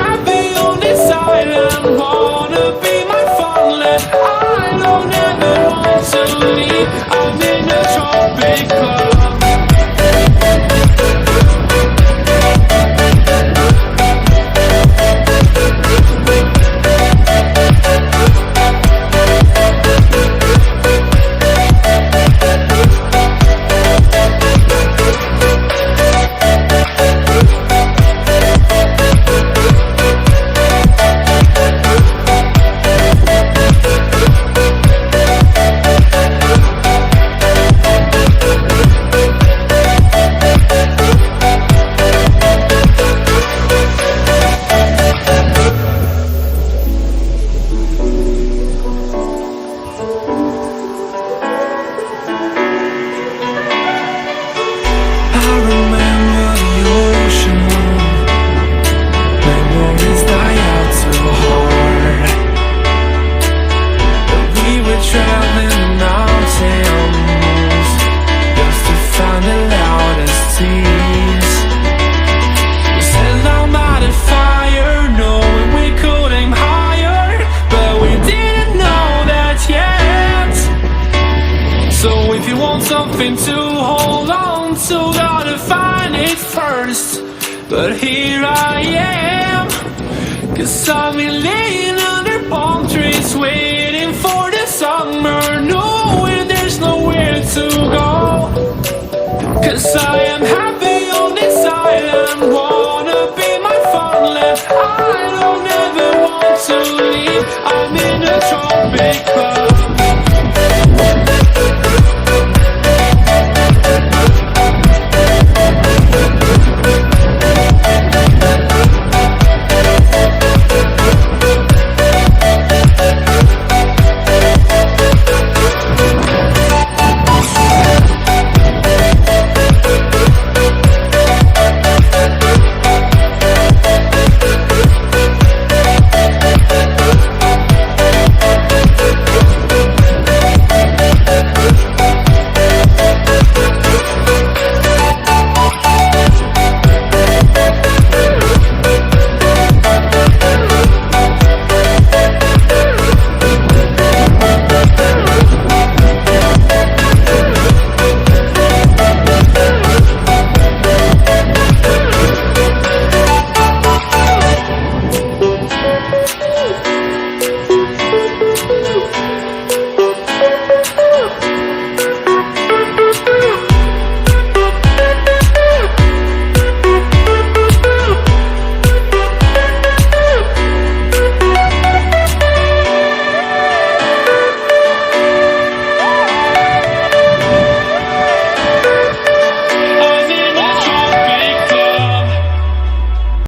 happy on this island, wanna be my farmland. I don't ever want to leave, I'm in a tropic club. Something to hold on to, gotta find it first. But here I am, 'cause I've been laying under palm trees, waiting for the summer, knowing there's nowhere to go. 'Cause I am happy